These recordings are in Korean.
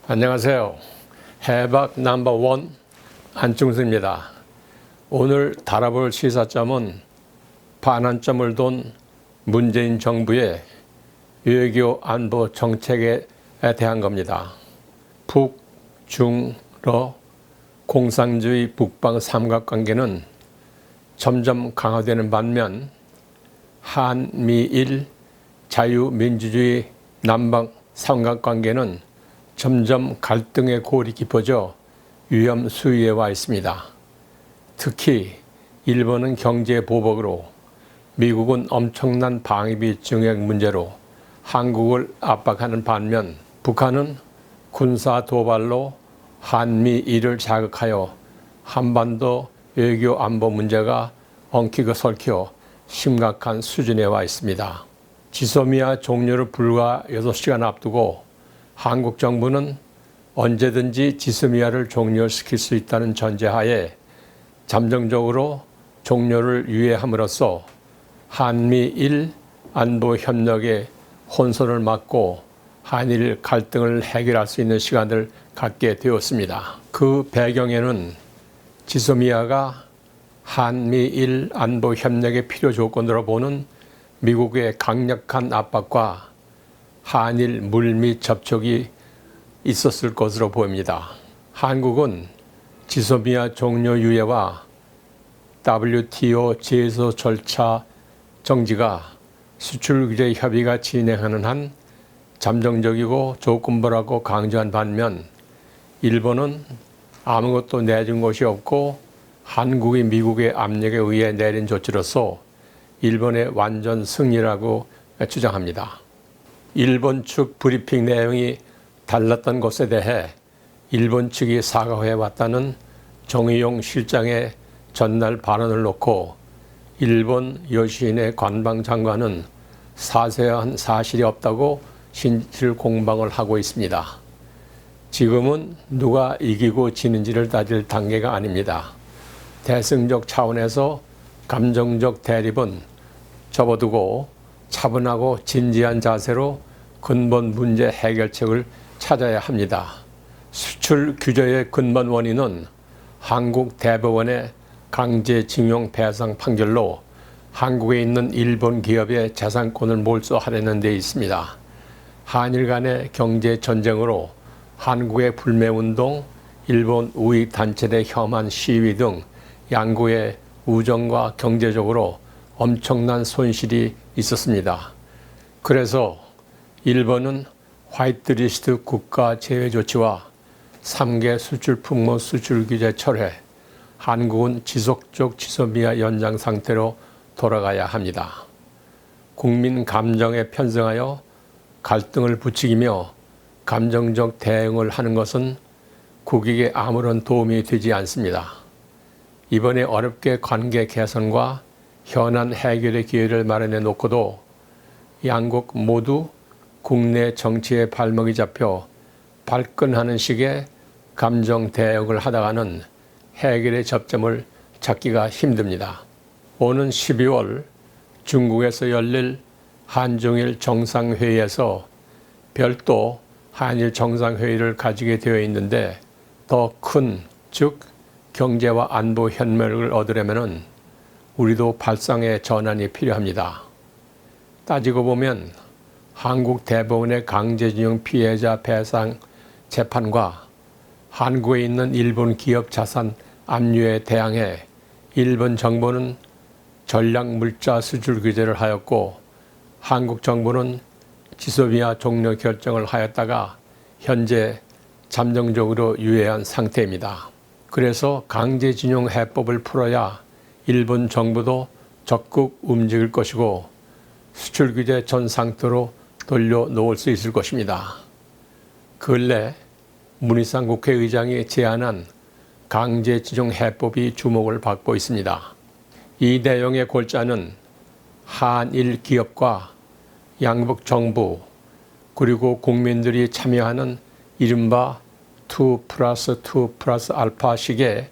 안녕하세요. 해박 넘버원 안중수입니다. 오늘 다뤄볼 시사점은 반환점을 돈 문재인 정부의 외교 안보 정책에 대한 겁니다. 북, 중, 러 공산주의 북방 삼각관계는 점점 강화되는 반면 한미일 자유민주주의 남북 삼각관계는 점점 갈등의 골이 깊어져 위험 수위에 와 있습니다. 특히 일본은 경제 보복으로, 미국은 엄청난 방위비 증액 문제로 한국을 압박하는 반면 북한은 군사 도발로 한미일을 자극하여 한반도 외교 안보 문제가 엉키고 설켜 심각한 수준에 와 있습니다. 지소미아 종료를 불과 6시간 앞두고 한국 정부는 언제든지 지소미아를 종료시킬 수 있다는 전제하에 잠정적으로 종료를 유예함으로써 한미일 안보 협력의 혼선을 막고 한일 갈등을 해결할 수 있는 시간을 갖게 되었습니다. 그 배경에는 지소미아가 한미일 안보 협력의 필요 조건으로 보는 미국의 강력한 압박과 한일 물밑 접촉이 있었을 것으로 보입니다. 한국은 지소미아 종료 유예와 WTO 제소 절차 정지가 수출 규제 협의가 진행하는 한 잠정적이고 조건부라고 강조한 반면 일본은 아무것도 내준 것이 없고 한국이 미국의 압력에 의해 내린 조치로서 일본의 완전 승리라고 주장합니다. 일본 측 브리핑 내용이 달랐던 것에 대해 일본 측이 사과해 왔다는 정의용 실장의 전날 발언을 놓고 일본 요시히데 관방장관은 사세한 사실이 없다고 진실 공방을 하고 있습니다. 지금은 누가 이기고 지는지를 따질 단계가 아닙니다. 대승적 차원에서 감정적 대립은 접어두고 차분하고 진지한 자세로 근본 문제 해결책을 찾아야 합니다. 수출 규제의 근본 원인은 한국 대법원의 강제징용 배상 판결로 한국에 있는 일본 기업의 재산권을 몰수하려는 데 있습니다. 한일 간의 경제 전쟁으로 한국의 불매운동, 일본 우익 단체의 혐한 시위 등 양국의 우정과 경제적으로 엄청난 손실이 있었습니다. 그래서 일본은 화이트리스트 국가 제외 조치와 3개 수출 품목 수출 규제 철회, 한국은 지속적 지소미아 연장 상태로 돌아가야 합니다. 국민 감정에 편승하여 갈등을 부추기며 감정적 대응을 하는 것은 국익에 아무런 도움이 되지 않습니다. 이번에 어렵게 관계 개선과 현안 해결의 기회를 마련해 놓고도 양국 모두 국내 정치에 발목이 잡혀 발끈하는 식의 감정 대응을 하다가는 해결의 접점을 찾기가 힘듭니다. 오는 12월 중국에서 열릴 한중일 정상회의에서 별도 한일 정상회의를 가지게 되어 있는데 더 큰, 즉 경제와 안보 협력을 얻으려면 우리도 발상의 전환이 필요합니다. 따지고 보면 한국 대법원의 강제징용 피해자 배상 재판과 한국에 있는 일본 기업 자산 압류에 대항해 일본 정부는 전략 물자 수출 규제를 하였고 한국 정부는 지소미아 종료 결정을 하였다가 현재 잠정적으로 유예한 상태입니다. 그래서 강제징용 해법을 풀어야 일본 정부도 적극 움직일 것이고 수출 규제 전 상태로 돌려놓을 수 있을 것입니다. 근래 문희상 국회의장이 제안한 강제징용 해법이 주목을 받고 있습니다. 이 내용의 골자는 한일 기업과 양국 정부 그리고 국민들이 참여하는 이른바 2+2+알파식의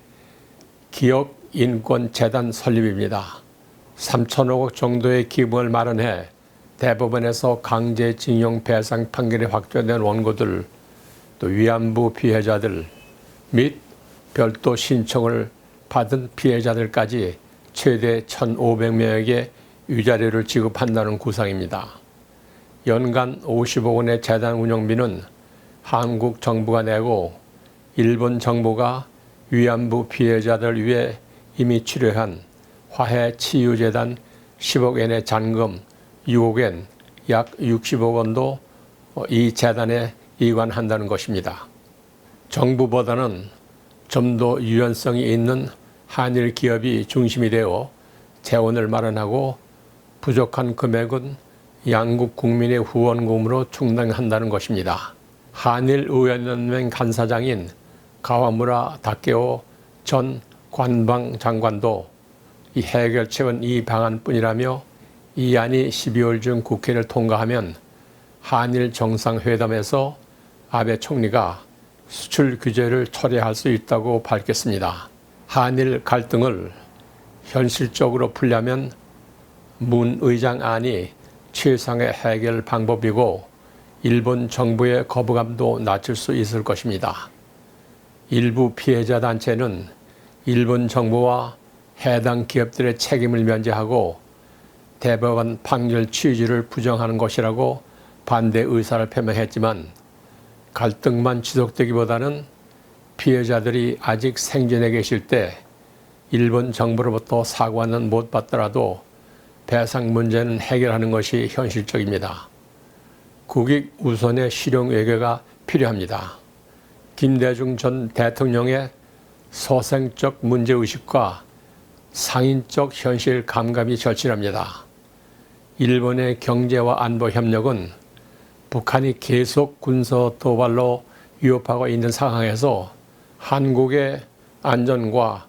기업 인권 재단 설립입니다. 3천억 원 정도의 기금을 마련해 대법원에서 강제징용 배상 판결이 확정된 원고들 또 위안부 피해자들 및 별도 신청을 받은 피해자들까지 최대 1,500명에게 위자료를 지급한다는 구상입니다. 연간 50억 원의 재단 운영비는 한국 정부가 내고 일본 정부가 위안부 피해자들 위해 이미 출연한 화해치유재단 10억 엔의 잔금 6억 엔, 약 60억 원도 이 재단에 이관한다는 것입니다. 정부보다는 좀 더 유연성이 있는 한일 기업이 중심이 되어 재원을 마련하고 부족한 금액은 양국 국민의 후원금으로 충당한다는 것입니다. 한일의원연맹 간사장인 가와무라 다케오 전 관방장관도 이 해결책은 이 방안뿐이라며 이 안이 12월 중 국회를 통과하면 한일 정상회담에서 아베 총리가 수출 규제를 철회할 수 있다고 밝혔습니다. 한일 갈등을 현실적으로 풀려면 문 의장 안이 최상의 해결 방법이고 일본 정부의 거부감도 낮출 수 있을 것입니다. 일부 피해자 단체는 일본 정부와 해당 기업들의 책임을 면제하고 대법원 판결 취지를 부정하는 것이라고 반대 의사를 표명했지만 갈등만 지속되기보다는 피해자들이 아직 생존해 계실 때 일본 정부로부터 사과는 못 받더라도 배상 문제는 해결하는 것이 현실적입니다. 국익 우선의 실용 외교가 필요합니다. 김대중 전 대통령의 서생적 문제의식과 상인적 현실 감각이 절실합니다. 일본의 경제와 안보 협력은 북한이 계속 군사 도발로 위협하고 있는 상황에서 한국의 안전과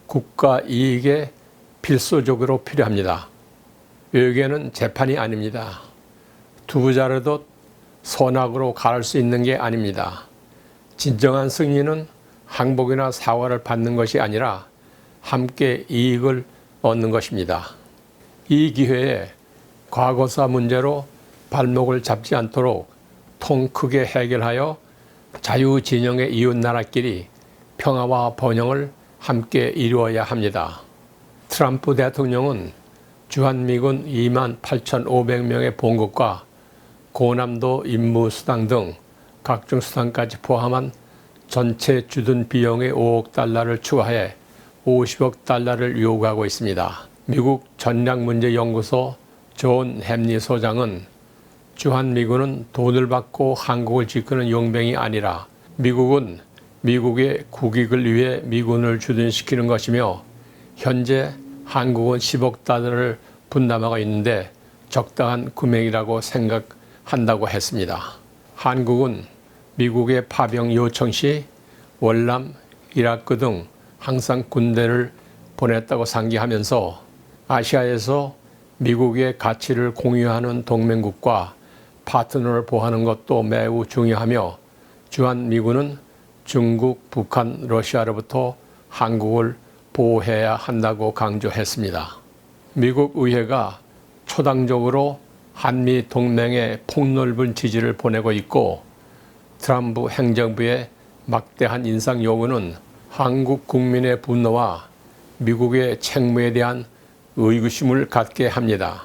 국가 이익에 필수적으로 필요합니다. 외교는 재판이 아닙니다. 두 자르도 선악으로 가를 수 있는 게 아닙니다. 진정한 승리는 항복이나 사과를 받는 것이 아니라 함께 이익을 얻는 것입니다. 이 기회에 과거사 문제로 발목을 잡지 않도록 통 크게 해결하여 자유진영의 이웃나라끼리 평화와 번영을 함께 이루어야 합니다. 트럼프 대통령은 주한미군 28,500명의 본국과 고남도 임무수당 등 각종 수당까지 포함한 전체 주둔 비용의 5억 달러를 추가해 50억 달러를 요구하고 있습니다. 미국 전략문제연구소 존 햄리 소장은 주한미군은 돈을 받고 한국을 지키는 용병이 아니라 미국은 미국의 국익을 위해 미군을 주둔시키는 것이며 현재 한국은 10억 달러를 분담하고 있는데 적당한 금액이라고 생각한다고 했습니다. 한국은 미국의 파병 요청 시 월남, 이라크 등 항상 군대를 보냈다고 상기하면서 아시아에서 미국의 가치를 공유하는 동맹국과 파트너를 보호하는 것도 매우 중요하며 주한미군은 중국, 북한, 러시아로부터 한국을 보호해야 한다고 강조했습니다. 미국 의회가 초당적으로 한미 동맹에 폭넓은 지지를 보내고 있고 트럼프 행정부의 막대한 인상 요구는 한국 국민의 분노와 미국의 책무에 대한 의구심을 갖게 합니다.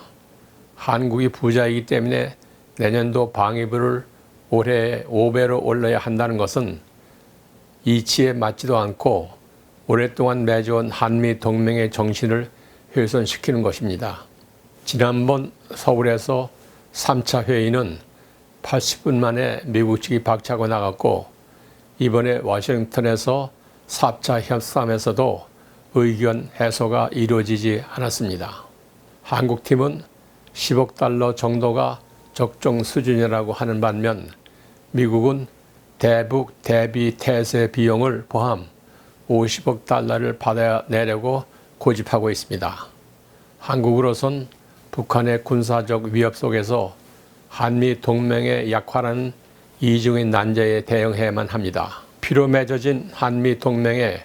한국이 부자이기 때문에 내년도 방위비를 올해 5배로 올려야 한다는 것은 이치에 맞지도 않고 오랫동안 맺어온 한미 동맹의 정신을 훼손시키는 것입니다. 지난번 서울에서 3차 회의는 80분 만에 미국 측이 박차고 나갔고 이번에 워싱턴에서 4차 협상에서도 의견 해소가 이루어지지 않았습니다. 한국팀은 10억 달러 정도가 적정 수준이라고 하는 반면 미국은 대북 대비 태세 비용을 포함 50억 달러를 받아내려고 고집하고 있습니다. 한국으로선 북한의 군사적 위협 속에서 한미 동맹의 약화라는 이중의 난제에 대응해야만 합니다. 피로 맺어진 한미 동맹의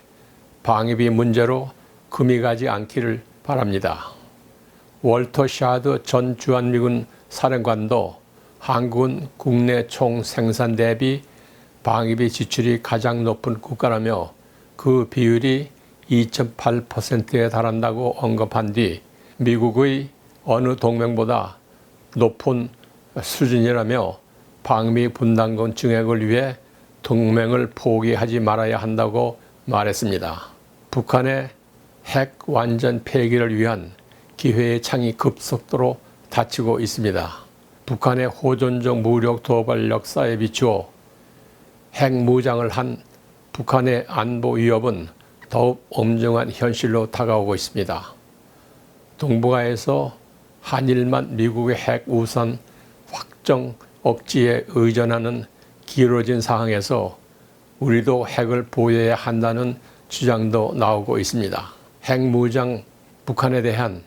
방위비 문제로 금이 가지 않기를 바랍니다. 월터 샤드 전 주한미군 사령관도 한국은 국내 총 생산 대비 방위비 지출이 가장 높은 국가라며 그 비율이 2.8%에 달한다고 언급한 뒤 미국의 어느 동맹보다 높은 수준이라며 방위 분담금 증액을 위해 동맹을 포기하지 말아야 한다고 말했습니다. 북한의 핵 완전 폐기를 위한 기회의 창이 급속도로 닫히고 있습니다. 북한의 호전적 무력 도발 역사에 비추어 핵무장을 한 북한의 안보 위협은 더욱 엄중한 현실로 다가오고 있습니다. 동북아에서 한일만 미국의 핵 우선 확정 억지에 의존하는 길어진 상황에서 우리도 핵을 보유해야 한다는 주장도 나오고 있습니다. 핵무장 북한에 대한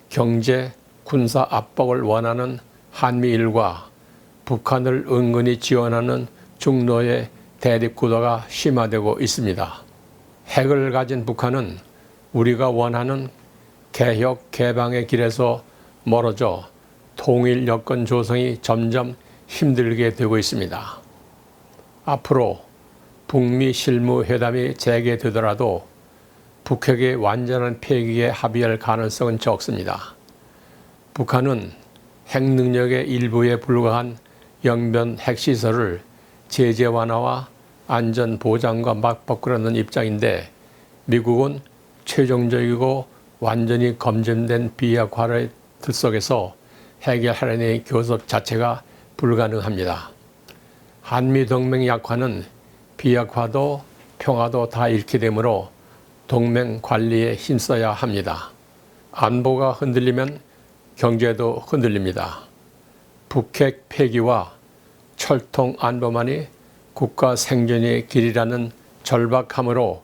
경제, 군사 압박을 원하는 한미일과 북한을 은근히 지원하는 중로의 대립구도가 심화되고 있습니다. 핵을 가진 북한은 우리가 원하는 개혁, 개방의 길에서 멀어져 통일 여건 조성이 점점 힘들게 되고 있습니다. 앞으로 북미 실무회담이 재개되더라도 북핵의 완전한 폐기에 합의할 가능성은 적습니다. 북한은 핵 능력의 일부에 불과한 영변 핵시설을 제재 완화와 안전 보장과 맞바꾸려는 입장인데 미국은 최종적이고 완전히 검증된 비핵화의 틀 속에서 해결하려는 교섭 자체가 불가능합니다. 한미동맹 약화는 비핵화도 평화도 다 잃게 되므로 동맹 관리에 힘써야 합니다. 안보가 흔들리면 경제도 흔들립니다. 북핵 폐기와 철통 안보만이 국가 생존의 길이라는 절박함으로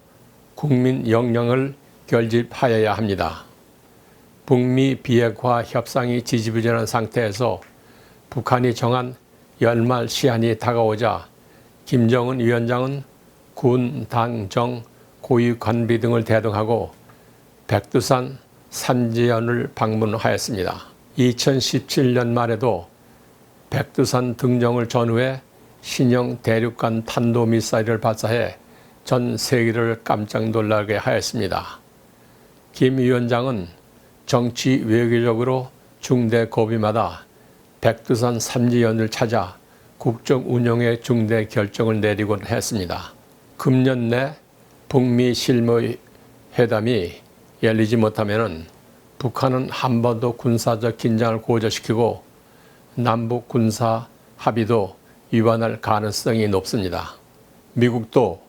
국민 역량을 결집하여야 합니다. 북미 비핵화 협상이 지지부진한 상태에서 북한이 정한 연말 시한이 다가오자 김정은 위원장은 군, 당, 정, 고위 관비 등을 대동하고 백두산 산지연을 방문하였습니다. 2017년 말에도 백두산 등정을 전후해 신형 대륙간 탄도미사일을 발사해 전 세계를 깜짝 놀라게 하였습니다. 김 위원장은 정치 외교적으로 중대 고비마다 백두산 삼지연을 찾아 국정 운영의 중대 결정을 내리곤 했습니다. 금년 내 북미 실무회담이 열리지 못하면 북한은 한반도 군사적 긴장을 고조시키고 남북 군사 합의도 위반할 가능성이 높습니다. 미국도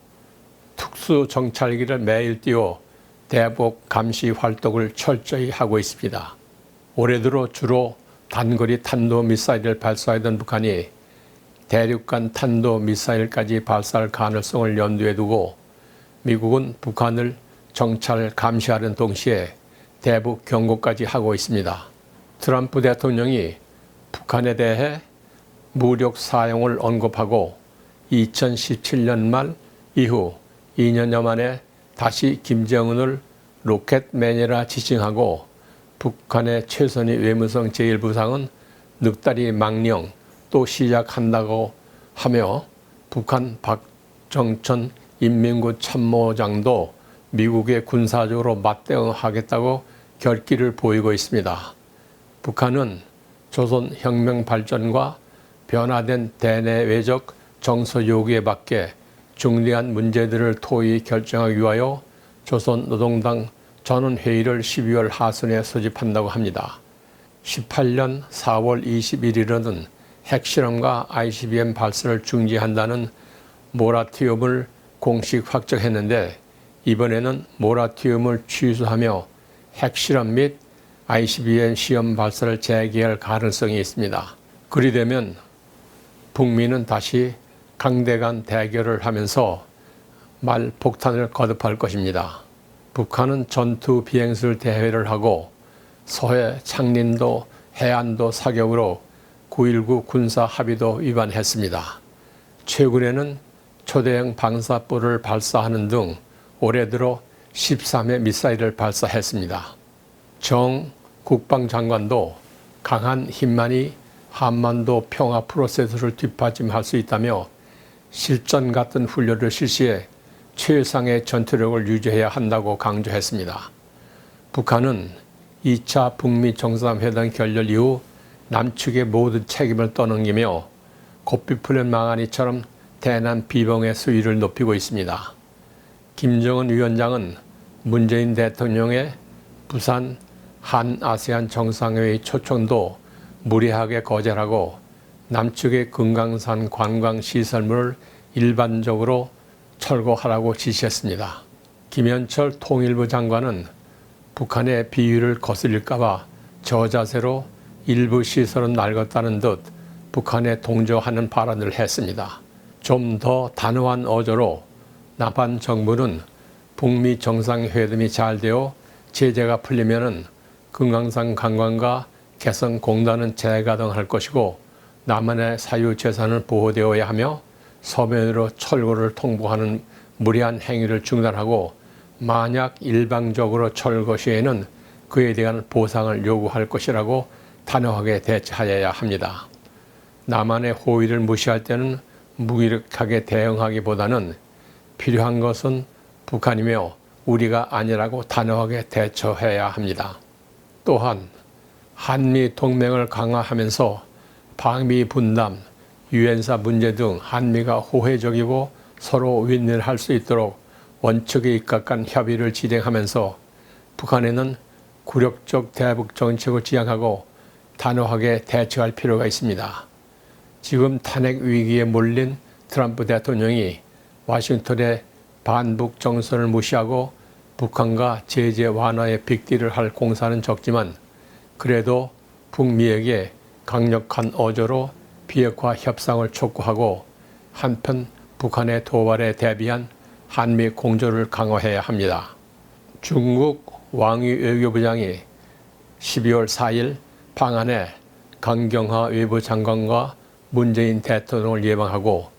특수정찰기를 매일 띄워 대북 감시 활동을 철저히 하고 있습니다. 올해 들어 주로 단거리 탄도미사일을 발사하던 북한이 대륙간 탄도미사일까지 발사할 가능성을 염두에 두고 미국은 북한을 정찰 감시하는 동시에 대북 경고까지 하고 있습니다. 트럼프 대통령이 북한에 대해 무력 사용을 언급하고 2017년 말 이후 2년여 만에 다시 김정은을 로켓맨이라 지칭하고 북한의 최선희 외무성 제1부상은 늑다리 망령 또 시작한다고 하며 북한 박정천 인민군 참모장도 미국에 군사적으로 맞대응하겠다고 결기를 보이고 있습니다. 북한은 조선혁명 발전과 변화된 대내외적 정서 요구에 맞게 중대한 문제들을 토의 결정하기 위하여 조선노동당 전원회의를 12월 하순에 소집한다고 합니다. 18년 4월 21일에는 핵실험과 ICBM 발사를 중지한다는 모라토리엄을 공식 확정했는데 이번에는 모라토리엄을 취소하며 핵실험 및 ICBM 시험 발사를 재개할 가능성이 있습니다. 그리 되면 북미는 다시 강대간 대결을 하면서 말폭탄을 거듭할 것입니다. 북한은 전투 비행술 대회를 하고 서해 창린도 해안도 사격으로 9.19 군사 합의도 위반했습니다. 최근에는 초대형 방사포를 발사하는 등 올해 들어 13회 미사일을 발사했습니다. 정 국방장관도 강한 힘만이 한반도 평화 프로세스를 뒷받침할 수 있다며 실전 같은 훈련을 실시해 최상의 전투력을 유지해야 한다고 강조했습니다. 북한은 2차 북미 정상회담 결렬 이후 남측의 모든 책임을 떠넘기며 고삐 풀린 망아니처럼 대남 비봉의 수위를 높이고 있습니다. 김정은 위원장은 문재인 대통령의 부산 한아세안 정상회의 초청도 무리하게 거절하고 남측의 금강산 관광시설물을 일반적으로 철거하라고 지시했습니다. 김현철 통일부 장관은 북한의 비위를 거슬릴까봐 저자세로 일부 시설은 낡았다는 듯 북한에 동조하는 발언을 했습니다. 좀 더 단호한 어조로 남한 정부는 북미 정상회담이 잘 되어 제재가 풀리면은 금강산 관광과 개성공단은 재가동할 것이고 남한의 사유재산은 보호되어야 하며 서면으로 철거를 통보하는 무리한 행위를 중단하고 만약 일방적으로 철거 시에는 그에 대한 보상을 요구할 것이라고 단호하게 대처하여야 합니다. 남한의 호의를 무시할 때는 무기력하게 대응하기보다는 필요한 것은 북한이며 우리가 아니라고 단호하게 대처해야 합니다. 또한 한미 동맹을 강화하면서 방위 분담, 유엔사 문제 등 한미가 호혜적이고 서로 윈윈할 수 있도록 원칙에 입각한 협의를 진행하면서 북한에는 굴욕적 대북 정책을 지향하고 단호하게 대처할 필요가 있습니다. 지금 탄핵 위기에 몰린 트럼프 대통령이 와싱턴의 반북 정선을 무시하고 북한과 제재 완화에 빅딜을 할 공사는 적지만 그래도 북미에게 강력한 어조로 비핵화 협상을 촉구하고 한편 북한의 도발에 대비한 한미 공조를 강화해야 합니다. 중국 왕이 외교부장이 12월 4일 방한에 강경화 외부장관과 문재인 대통령을 예방하고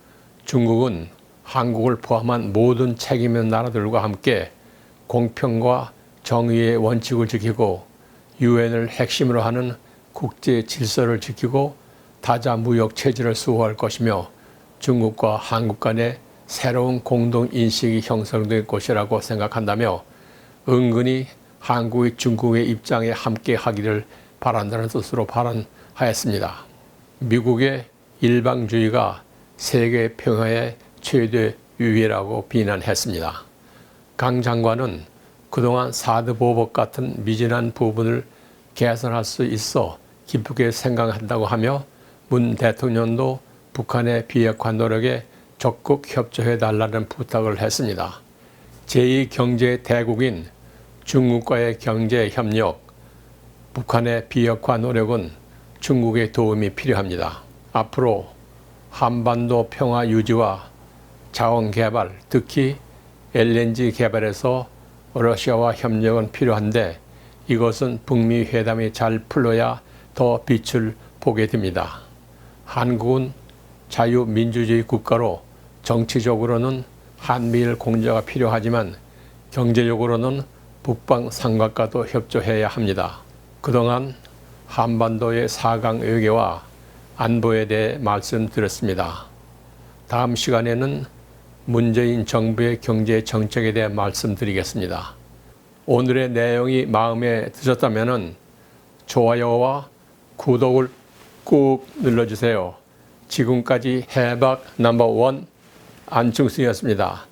중국은 한국을 포함한 모든 책임 있는 나라들과 함께 공평과 정의의 원칙을 지키고 유엔을 핵심으로 하는 국제 질서를 지키고 다자 무역 체제를 수호할 것이며 중국과 한국 간의 새로운 공동 인식이 형성될 것이라고 생각한다며 은근히 한국이 중국의 입장에 함께 하기를 바란다는 뜻으로 발언하였습니다. 미국의 일방주의가 세계 평화의 최대 위해라고 비난했습니다. 강 장관은 그동안 사드 보복 같은 미진한 부분을 개선할 수 있어 기쁘게 생각한다고 하며 문 대통령도 북한의 비핵화 노력에 적극 협조해달라는 부탁을 했습니다. 제2경제대국인 중국과의 경제협력, 북한의 비핵화 노력은 중국의 도움이 필요합니다. 앞으로 한반도 평화 유지와 자원 개발, 특히 LNG 개발에서 러시아와 협력은 필요한데 이것은 북미 회담이 잘 풀려야 더 빛을 보게 됩니다. 한국은 자유민주주의 국가로 정치적으로는 한미일 공조가 필요하지만 경제적으로는 북방 삼각과도 협조해야 합니다. 그동안 한반도의 4강 외교와 안보에 대해 말씀드렸습니다. 다음 시간에는 문재인 정부의 경제 정책에 대해 말씀드리겠습니다. 오늘의 내용이 마음에 드셨다면 좋아요와 구독을 꾹 눌러주세요. 지금까지 해박 넘버 1 안충수였습니다.